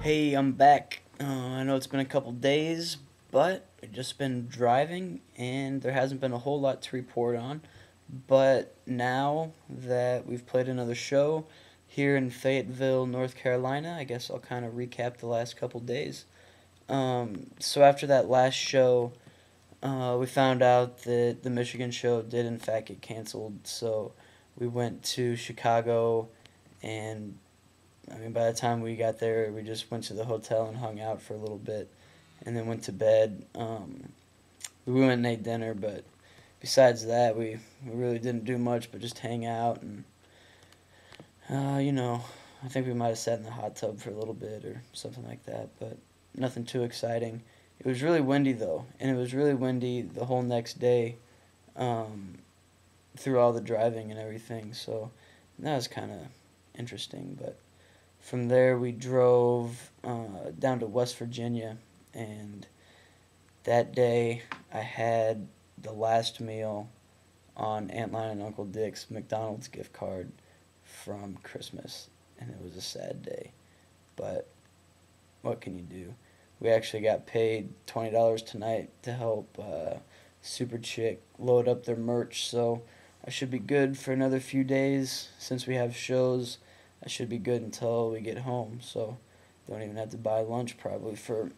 Hey, I'm back. I know it's been a couple days, but I've just been driving and there hasn't been a whole lot to report on. But now that we've played another show here in Fayetteville, North Carolina, I guess I'll kind of recap the last couple days. So after that last show, we found out that the Michigan show did in fact get canceled. So we went to Chicago, and I mean, by the time we got there, we just went to the hotel and hung out for a little bit, and then went to bed. We went and ate dinner, but besides that, we really didn't do much but just hang out and, I think we might have sat in the hot tub for a little bit or something like that, but nothing too exciting. It was really windy, though, and it was really windy the whole next day, through all the driving and everything, so that was kind of interesting, but from there, we drove down to West Virginia, and that day I had the last meal on Aunt Lina and Uncle Dick's McDonald's gift card from Christmas, and it was a sad day, but what can you do? We actually got paid $20 tonight to help Super Chick load up their merch, so I should be good for another few days since we have shows. I should be good until we get home, so don't even have to buy lunch probably for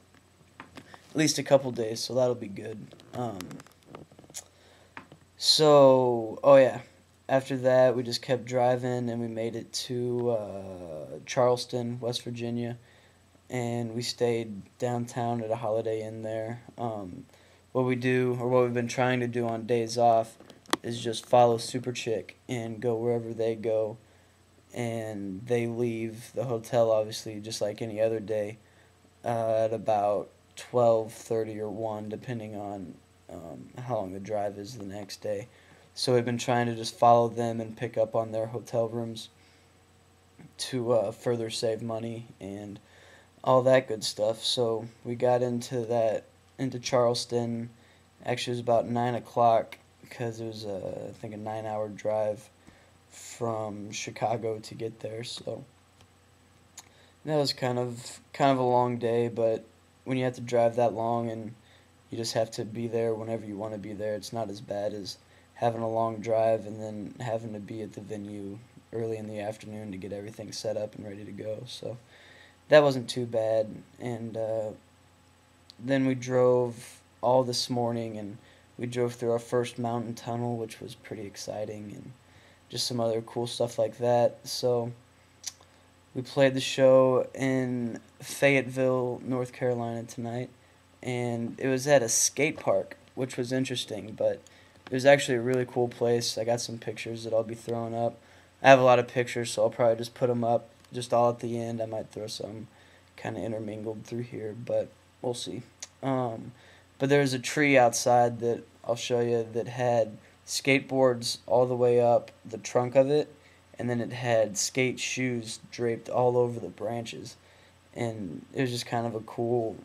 at least a couple days, so that'll be good. Oh yeah, after that we just kept driving and we made it to Charleston, West Virginia, and we stayed downtown at a Holiday Inn there. What we do, or what we've been trying to do on days off, is just follow Super Chick and go wherever they go, and they leave the hotel, obviously, just like any other day, at about 12:30 or 1, depending on how long the drive is the next day. So we've been trying to just follow them and pick up on their hotel rooms to further save money and all that good stuff. So we got into Charleston. Actually, it was about 9 o'clock because it was, I think, a 9-hour drive from Chicago to get there, so that was kind of a long day, but when you have to drive that long and you just have to be there whenever you want to be there, it's not as bad as having a long drive and then having to be at the venue early in the afternoon to get everything set up and ready to go, so that wasn't too bad. And then we drove all this morning, and we drove through our first mountain tunnel, which was pretty exciting, and just some other cool stuff like that. So we played the show in Fayetteville, North Carolina tonight, and it was at a skate park, which was interesting, but it was actually a really cool place. I got some pictures that I'll be throwing up. I have a lot of pictures, so I'll probably just put them up just all at the end. I might throw some kind of intermingled through here, but we'll see. But there's a tree outside that I'll show you that had skateboards all the way up the trunk of it, and then it had skate shoes draped all over the branches, and it was just kind of a cool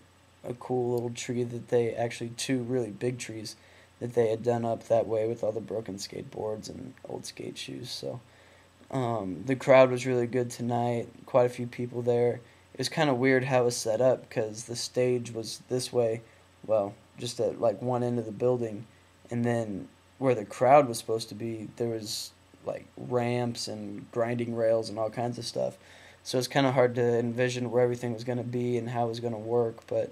little tree that they actually, two really big trees that they had done up that way with all the broken skateboards and old skate shoes. So the crowd was really good tonight, quite a few people there. It was kind of weird how it was set up because the stage was this way, well, just at like one end of the building, and then where the crowd was supposed to be, there was like ramps and grinding rails and all kinds of stuff. So it's kind of hard to envision where everything was going to be and how it was going to work, but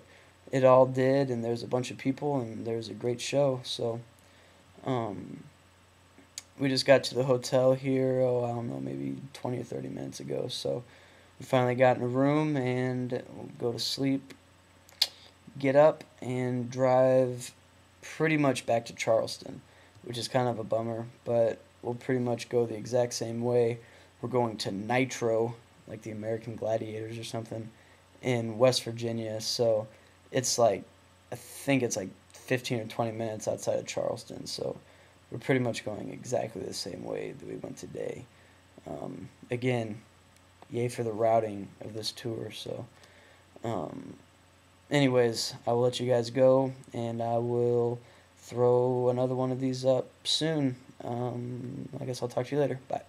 it all did, and there's a bunch of people, and there's a great show. So we just got to the hotel here, I don't know, maybe 20 or 30 minutes ago. So we finally got in a room, and we'll go to sleep, get up, and drive pretty much back to Charleston, which is kind of a bummer, but we'll pretty much go the exact same way. We're going to Nitro, like the American Gladiators or something, in West Virginia, so it's like, I think it's like 15 or 20 minutes outside of Charleston, so we're pretty much going exactly the same way that we went today. Again, yay for the routing of this tour, so anyways, I will let you guys go, and I will throw another one of these up soon. I guess I'll talk to you later. Bye.